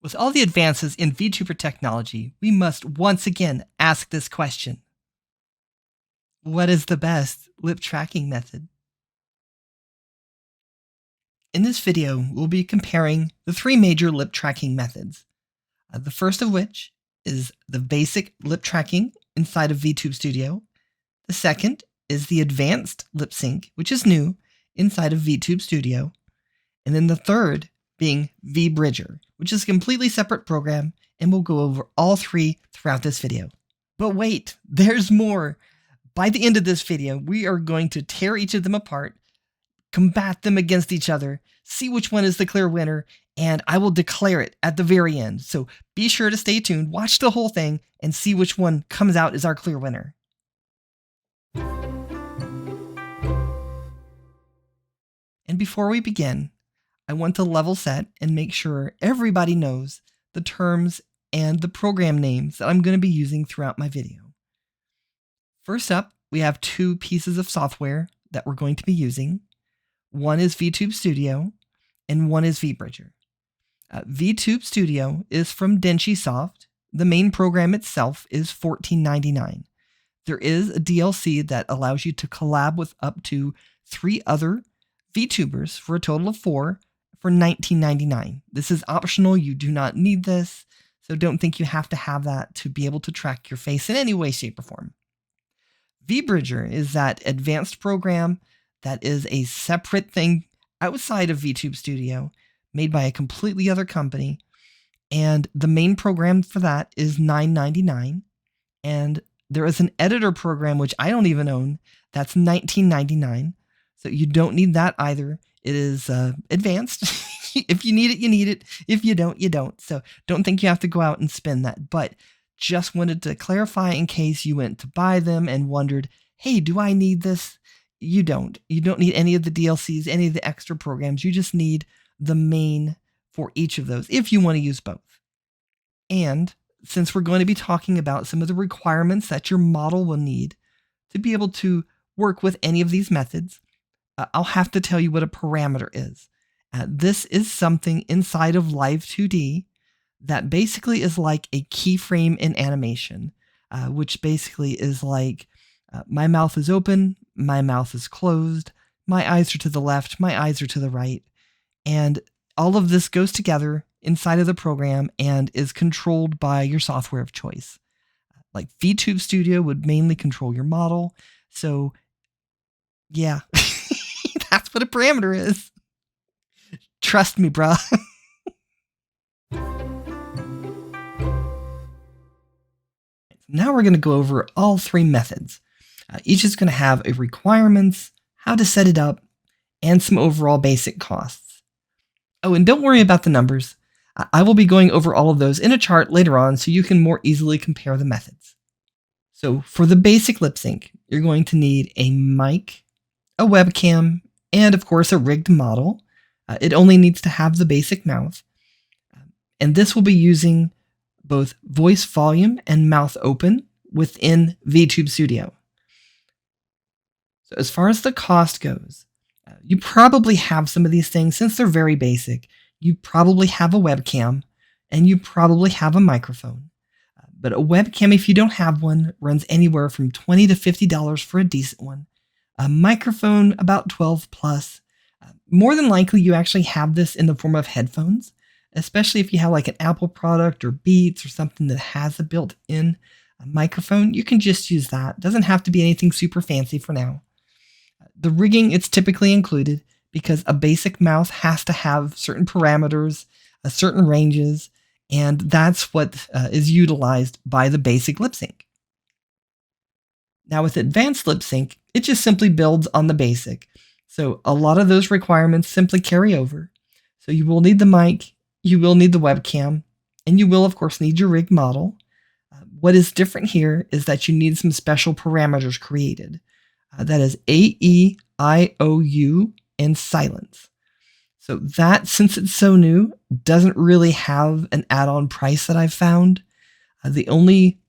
With all the advances in VTuber technology, we must once again ask this question. What is the best lip tracking method? In this video, we'll be comparing the three major lip tracking methods. The first of which is the basic lip tracking inside of Vtube Studio. The second is the advanced Lipsync, which is new inside of Vtube Studio. And then the third being VBridger, which is a completely separate program, and we'll go over all three throughout this video. But wait, there's more. By the end of this video, we are going to tear each of them apart, combat them against each other, see which one is the clear winner, and I will declare it at the very end. So be sure to stay tuned, watch the whole thing, and see which one comes out as our clear winner. And before we begin, I want to level set and make sure everybody knows the terms and the program names that I'm going to be using throughout my video. First up, we have two pieces of software that we're going to be using. One is Vtube Studio and one is VBridger. Vtube Studio is from DenchiSoft. The main program itself is $14.99. There is a DLC that allows you to collab with up to 3 other Vtubers for a total of 4 for $19.99. This is optional. You do not need this, so don't think you have to have that to be able to track your face in any way, shape, or form. VBridger is that advanced program that is a separate thing outside of Vtube Studio, made by a completely other company, and the main program for that is $9.99, and there is an editor program which I don't even own that's $19.99, so you don't need that either. It is advanced. If you need it, you need it. If you don't, you don't. So don't think you have to go out and spend that. But just wanted to clarify in case you went to buy them and wondered, hey, do I need this? You don't. You don't need any of the DLCs, any of the extra programs. You just need the main for each of those if you want to use both. And since we're going to be talking about some of the requirements that your model will need to be able to work with any of these methods, I'll have to tell you what a parameter is. This is something inside of Live 2D that basically is like a keyframe in animation, which basically is like my mouth is open, my mouth is closed, my eyes are to the left, my eyes are to the right, and all of this goes together inside of the program and is controlled by your software of choice. Like Vtube Studio would mainly control your model, so yeah. That's what a parameter is. Trust me, bruh. Now we're going to go over all 3 methods. Each is going to have a requirements, how to set it up, and some overall basic costs. Oh, and don't worry about the numbers. I will be going over all of those in a chart later on so you can more easily compare the methods. So for the basic lip sync, you're going to need a mic, a webcam, and of course a rigged model. It only needs to have the basic mouth. And this will be using both voice volume and mouth open within Vtube Studio. So as far as the cost goes, you probably have some of these things since they're very basic. You probably have a webcam and you probably have a microphone. But a webcam, if you don't have one, runs anywhere from $20 to $50 for a decent one. A microphone, about $12 plus. More than likely, you actually have this in the form of headphones, especially if you have like an Apple product or Beats or something that has a built-in microphone. You can just use that. Doesn't have to be anything super fancy for now. The rigging, it's typically included because a basic mouth has to have certain parameters, certain ranges, and that's what is utilized by the basic lip sync. Now with advanced lip sync, it just simply builds on the basic. So a lot of those requirements simply carry over. So you will need the mic, you will need the webcam, and you will of course need your rigged model. What is different here is that you need some special parameters created. That is A, E, I, O, U, and silence. So that, since it's so new, doesn't really have an add-on price that I've found. The only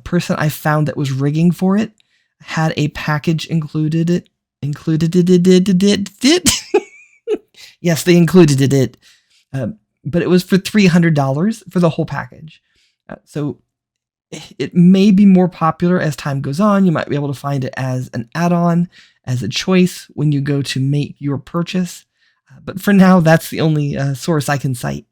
person I found that was rigging for it had a package included it. Yes, they included it. but it was for $300 for the whole package. So it may be more popular as time goes on. You might be able to find it as an add-on, as a choice when you go to make your purchase. But for now, that's the only source I can cite.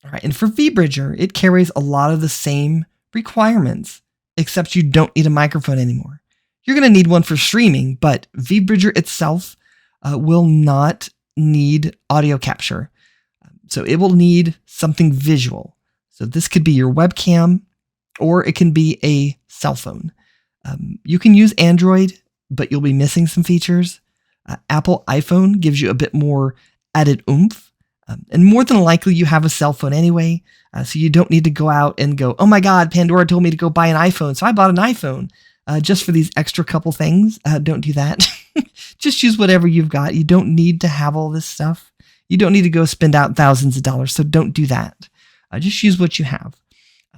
All right, and for VBridger, it carries a lot of the same requirements, except you don't need a microphone anymore. You're going to need one for streaming, but VBridger itself will not need audio capture. So it will need something visual. So this could be your webcam, or it can be a cell phone. You can use Android, but you'll be missing some features. Apple iPhone gives you a bit more added oomph. And more than likely, you have a cell phone anyway, so you don't need to go out and go, oh my God, Pandora told me to go buy an iPhone, so I bought an iPhone just for these extra couple things. Don't do that. Just use whatever you've got. You don't need to have all this stuff. You don't need to go spend out thousands of dollars, so don't do that. Just use what you have.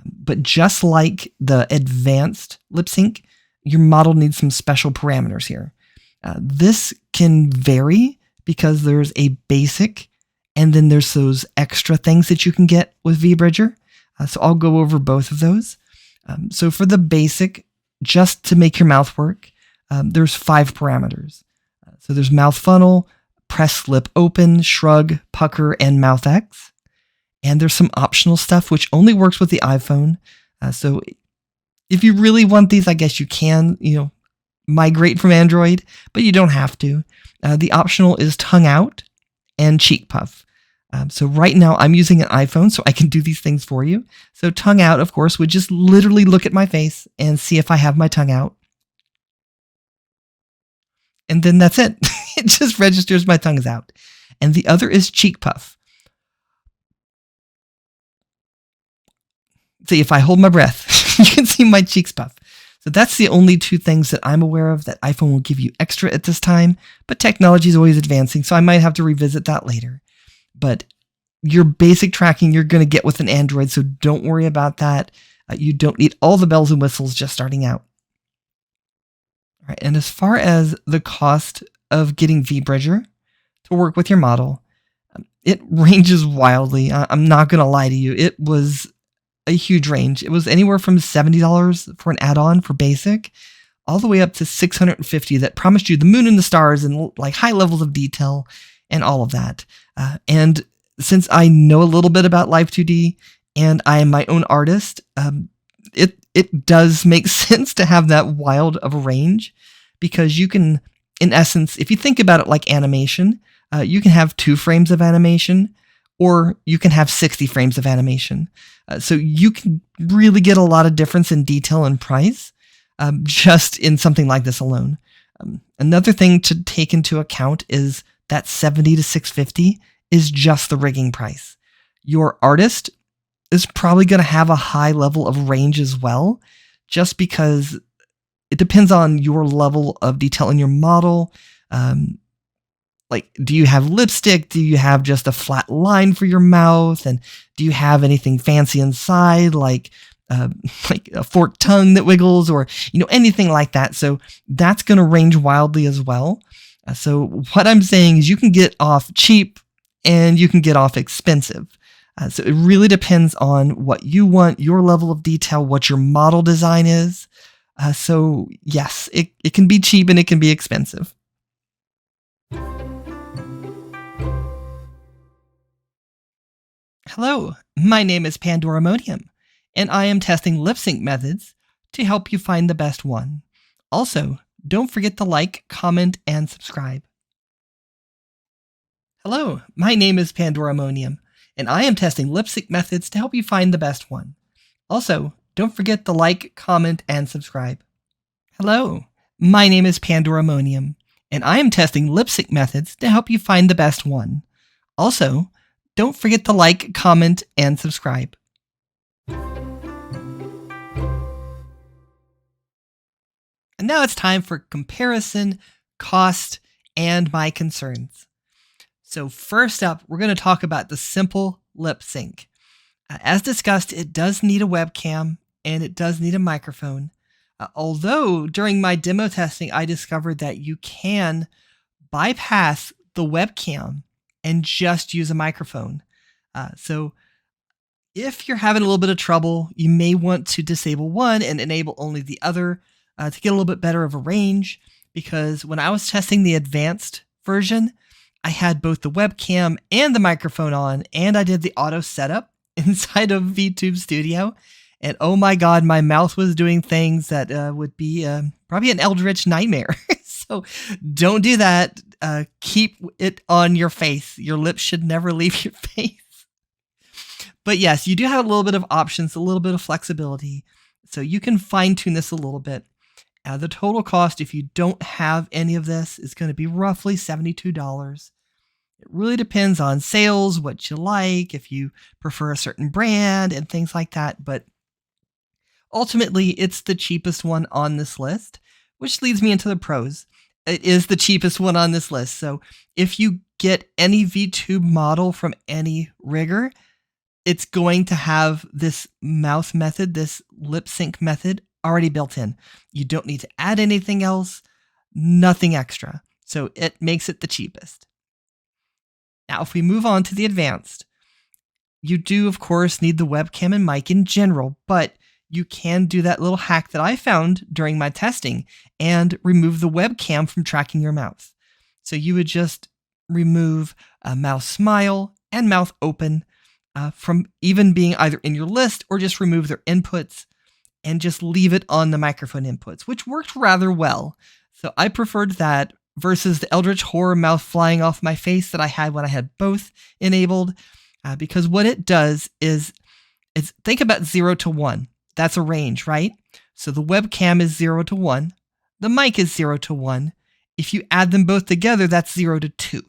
But just like the advanced Lipsync, your model needs some special parameters here. This can vary because there's a basic, and then there's those extra things that you can get with VBridger. So I'll go over both of those. So for the basic, just to make your mouth work, there's 5 parameters. So there's mouth funnel, press lip open, shrug, pucker, and mouth X. And there's some optional stuff which only works with the iPhone. So if you really want these, I guess you can, migrate from Android, but you don't have to. The optional is tongue out and cheek puff. So right now I'm using an iPhone, so I can do these things for you. So tongue out, of course, would just literally look at my face and see if I have my tongue out. And then that's it. It just registers my tongue is out. And the other is cheek puff. See, if I hold my breath, you can see my cheeks puff. So that's the only 2 things that I'm aware of that iPhone will give you extra at this time, but technology is always advancing, so I might have to revisit that later. But your basic tracking you're going to get with an Android, so don't worry about that. You don't need all the bells and whistles just starting out. All right, and as far as the cost of getting VBridger to work with your model, it ranges wildly. I'm not going to lie to you. It was a huge range. It was anywhere from $70 for an add-on for basic, all the way up to $650 that promised you the moon and the stars and like high levels of detail and all of that. And since I know a little bit about Live 2D and I am my own artist, it does make sense to have that wild of a range, because you can, in essence, if you think about it like animation, you can have 2 frames of animation, or you can have 60 frames of animation. So you can really get a lot of difference in detail and price just in something like this alone. Another thing to take into account is that $70 to $650 is just the rigging price. Your artist is probably going to have a high level of range as well, just because it depends on your level of detail in your model. Like, do you have lipstick? Do you have just a flat line for your mouth? And do you have anything fancy inside, like a forked tongue that wiggles, or anything like that? So that's going to range wildly as well. So what I'm saying is you can get off cheap and you can get off expensive. So it really depends on what you want, your level of detail, what your model design is. So yes, it can be cheap and it can be expensive. Hello, my name is Pandoramonium, and I am testing Lipsync methods to help you find the best one. Also, don't forget to like, comment, and subscribe. Hello, my name is Pandoramonium, and I am testing Lipsync methods to help you find the best one. Also, don't forget to like, comment, and subscribe. Hello, my name is Pandoramonium, and I am testing Lipsync methods to help you find the best one. Also, don't forget to like, comment, and subscribe. And now it's time for comparison, cost, and my concerns. So first up, we're going to talk about the simple Lipsync. As discussed, it does need a webcam and it does need a microphone. Although during my demo testing, I discovered that you can bypass the webcam and just use a microphone. So if you're having a little bit of trouble, you may want to disable one and enable only the other to get a little bit better of a range, because when I was testing the advanced version, I had both the webcam and the microphone on, and I did the auto setup inside of Vtube Studio. And oh my God, my mouth was doing things that would be probably an eldritch nightmare. So don't do that. Keep it on your face. Your lips should never leave your face. But yes, you do have a little bit of options, a little bit of flexibility. So you can fine tune this a little bit. The total cost, if you don't have any of this, is going to be roughly $72. It really depends on sales, what you like, if you prefer a certain brand and things like that. But ultimately, it's the cheapest one on this list, which leads me into the pros. It is the cheapest one on this list. So if you get any VTube model from any rigger, it's going to have this mouse method, this Lipsync method already built in. You don't need to add anything else, nothing extra. So it makes it the cheapest. Now, if we move on to the advanced, you do, of course, need the webcam and mic in general, but you can do that little hack that I found during my testing and remove the webcam from tracking your mouth. So you would just remove mouth smile and mouth open from even being either in your list, or just remove their inputs and just leave it on the microphone inputs, which worked rather well. So I preferred that versus the eldritch horror mouth flying off my face that I had when I had both enabled, because what it does is it's, think about 0 to 1. That's a range, right? So the webcam is 0 to 1. The mic is 0 to 1. If you add them both together, that's 0 to 2.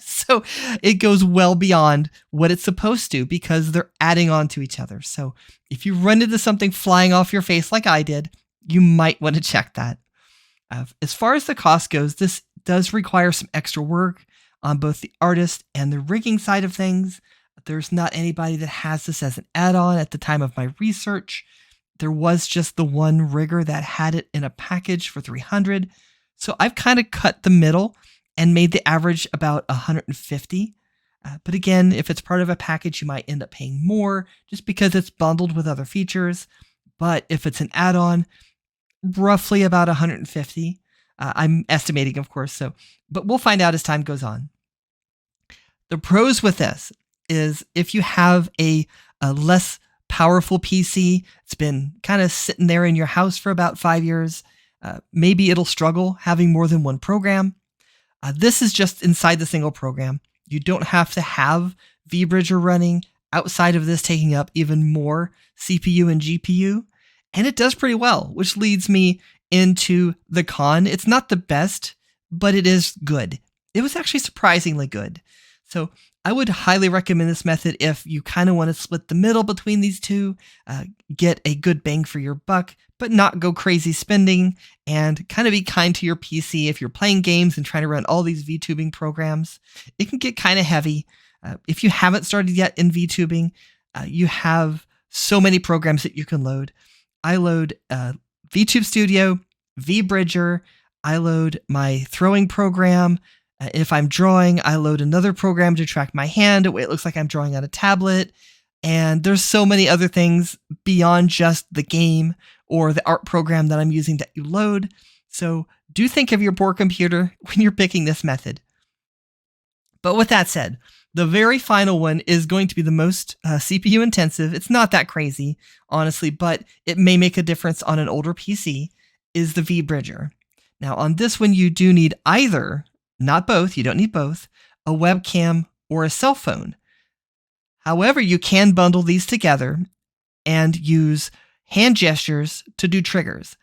So it goes well beyond what it's supposed to, because they're adding on to each other. So if you run into something flying off your face like I did, you might want to check that. As far as the cost goes, this does require some extra work on both the artist and the rigging side of things. There's not anybody that has this as an add-on at the time of my research. There was just the one rigger that had it in a package for $300. So I've kind of cut the middle and made the average about $150. But again, if it's part of a package, you might end up paying more just because it's bundled with other features. But if it's an add-on, roughly about $150. I'm estimating, of course. But we'll find out as time goes on. The pros with this is if you have a less powerful PC, it's been kind of sitting there in your house for about 5 years, maybe it'll struggle having more than one program. This is just inside the single program. You don't have to have VBridger running outside of this taking up even more CPU and GPU. And it does pretty well, which leads me into the con. It's not the best, but it is good. It was actually surprisingly good. So I would highly recommend this method if you kind of want to split the middle between these two, get a good bang for your buck, but not go crazy spending, and kind of be kind to your PC. If you're playing games and trying to run all these VTubing programs, it can get kind of heavy. If you haven't started yet in VTubing, you have so many programs that you can load. I load Vtube Studio, VBridger, I load my throwing program. If I'm drawing, I load another program to track my hand. It looks like I'm drawing on a tablet. And there's so many other things beyond just the game or the art program that I'm using that you load. So do think of your poor computer when you're picking this method. But with that said, the very final one is going to be the most CPU intensive. It's not that crazy, honestly, but it may make a difference on an older PC, is the VBridger. Now on this one, you do need either, not both, you don't need both, a webcam or a cell phone. However, you can bundle these together and use hand gestures to do triggers,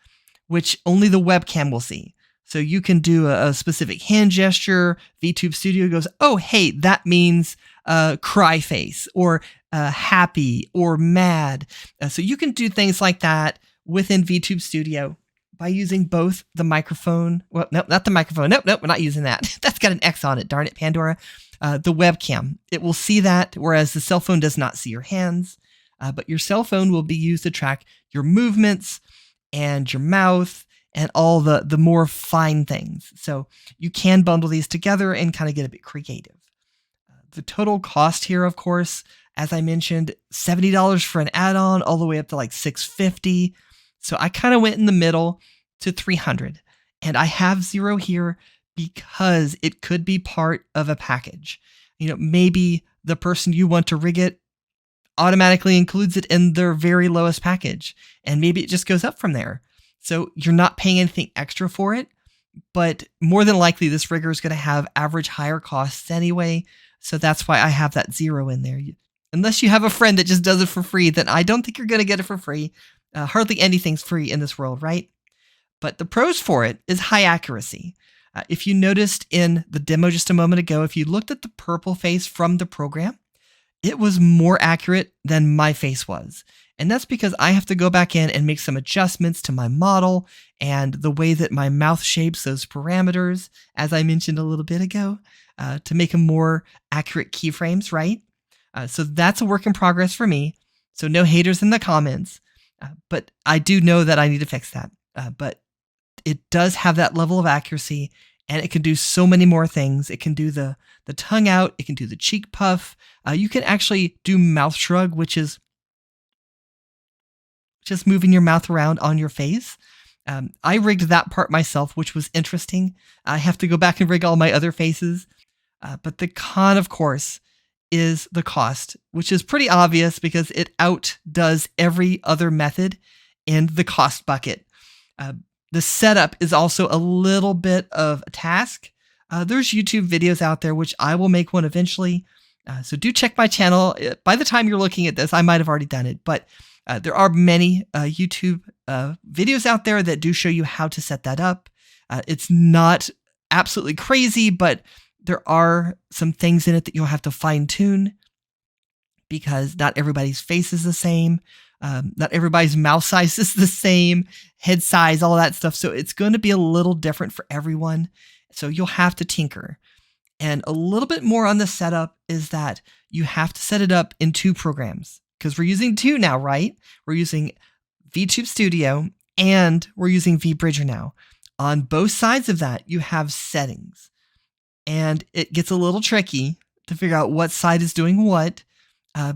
which only the webcam will see. So you can do a specific hand gesture. Vtube Studio goes, oh, hey, that means cry face or happy or mad. So you can do things like that within Vtube Studio by using both the microphone. Well, no, not the microphone. Nope, we're not using that. That's got an X on it. Darn it, Pandora. The webcam. It will see that, whereas the cell phone does not see your hands. But your cell phone will be used to track your movements and your mouth and all the more fine things. So you can bundle these together and kind of get a bit creative. The total cost here, of course, as I mentioned, $70 for an add-on, all the way up to like $650. So I kind of went in the middle to $300. And I have 0 here because it could be part of a package. Maybe the person you want to rig it automatically includes it in their very lowest package, and maybe it just goes up from there. So you're not paying anything extra for it, but more than likely this rigger is going to have average higher costs anyway. So that's why I have that 0 in there. Unless you have a friend that just does it for free, then I don't think you're going to get it for free. Hardly anything's free in this world, right? But the pros for it is high accuracy. If you noticed in the demo just a moment ago, if you looked at the purple face from the program, it was more accurate than my face was. And that's because I have to go back in and make some adjustments to my model and the way that my mouth shapes those parameters, as I mentioned a little bit ago, to make them more accurate keyframes, right? So that's a work in progress for me. So no haters in the comments, but I do know that I need to fix that. But it does have that level of accuracy, and it can do so many more things. It can do the tongue out. It can do the cheek puff. You can actually do mouth shrug, which is just moving your mouth around on your face. I rigged that part myself, which was interesting. I have to go back and rig all my other faces. But the con, of course, is the cost, which is pretty obvious because it outdoes every other method in the cost bucket. The setup is also a little bit of a task. There's YouTube videos out there, which I will make one eventually. So do check my channel. By the time you're looking at this, I might have already done it, but there are many YouTube videos out there that do show you how to set that up. It's not absolutely crazy, but there are some things in it that you'll have to fine tune because not everybody's face is the same. Not everybody's mouth size is the same, head size, all that stuff. So it's going to be a little different for everyone. So you'll have to tinker. And a little bit more on the setup is that you have to set it up in 2 programs because we're using 2 now, right? We're using Vtube Studio and we're using VBridger now. On both sides of that, you have settings. And it gets a little tricky to figure out what side is doing what,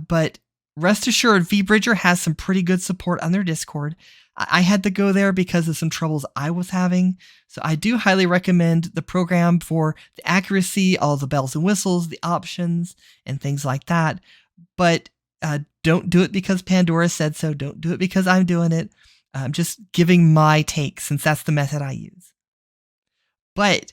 but rest assured, VBridger has some pretty good support on their Discord. I had to go there because of some troubles I was having. So I do highly recommend the program for the accuracy, all the bells and whistles, the options, and things like that. But don't do it because Pandora said so. Don't do it because I'm doing it. I'm just giving my take since that's the method I use. But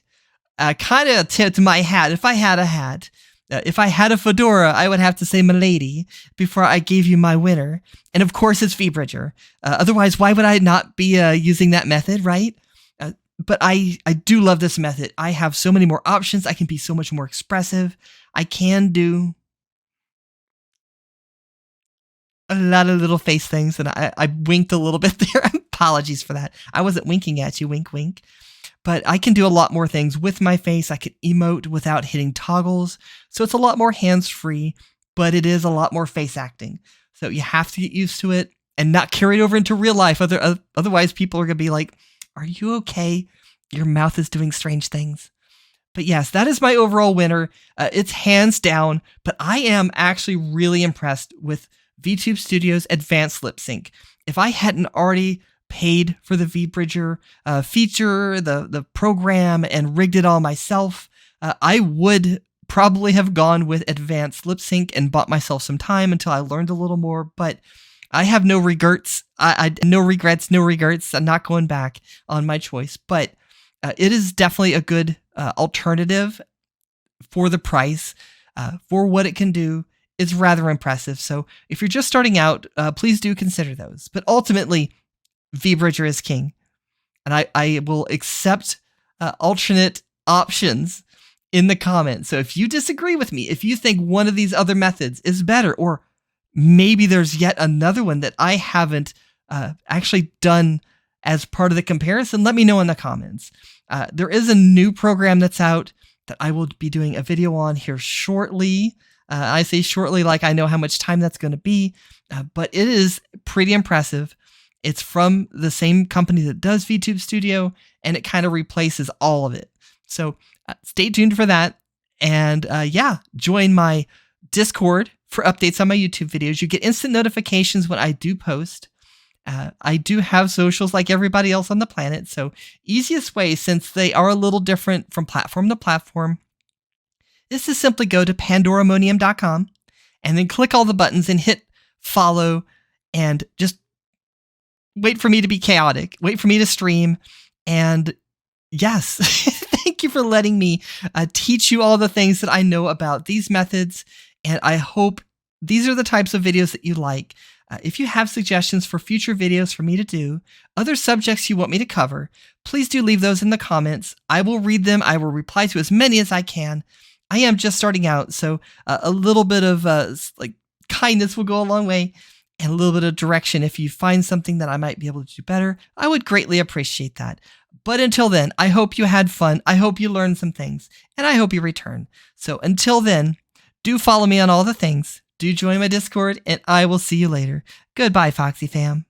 kind of tipped my hat. If I had a hat, if I had a fedora, I would have to say "milady" before I gave you my winner. And of course, it's VBridger. Otherwise, why would I not be using that method, right? But I do love this method. I have so many more options. I can be so much more expressive. I can do a lot of little face things, and I winked a little bit there. Apologies for that. I wasn't winking at you, wink, wink. But I can do a lot more things with my face. I can emote without hitting toggles. So it's a lot more hands-free, but it is a lot more face acting. So you have to get used to it and not carry it over into real life. Otherwise, people are going to be like, are you okay? Your mouth is doing strange things. But yes, that is my overall winner. It's hands down, but I am actually really impressed with Vtube Studio's advanced lip sync. If I hadn't already paid for the VBridger feature, the program, and rigged it all myself, I would probably have gone with advanced lip sync and bought myself some time until I learned a little more. But I have no regrets. No regrets. I'm not going back on my choice. But it is definitely a good alternative for the price, for what it can do. It's rather impressive. So if you're just starting out, please do consider those. But ultimately, VBridger is king, and I will accept alternate options in the comments. So if you disagree with me, if you think one of these other methods is better, or maybe there's yet another one that I haven't actually done as part of the comparison, let me know in the comments. There is a new program that's out that I will be doing a video on here shortly. I say shortly like I know how much time that's going to be, but it is pretty impressive. It's from the same company that does Vtube Studio, and it kind of replaces all of it. So stay tuned for that. And yeah, join my Discord for updates on my YouTube videos. You get instant notifications when I do post. I do have socials like everybody else on the planet. So easiest way, since they are a little different from platform to platform, is to simply go to pandoramonium.com and then click all the buttons and hit follow and just wait for me to be chaotic. Wait for me to stream. And yes, thank you for letting me teach you all the things that I know about these methods. And I hope these are the types of videos that you like. If you have suggestions for future videos for me to do, other subjects you want me to cover, please do leave those in the comments. I will read them. I will reply to as many as I can. I am just starting out, so a little bit of like kindness will go a long way, and a little bit of direction. If you find something that I might be able to do better, I would greatly appreciate that. But until then, I hope you had fun. I hope you learned some things, and I hope you return. So until then, do follow me on all the things. Do join my Discord, and I will see you later. Goodbye, Foxy fam.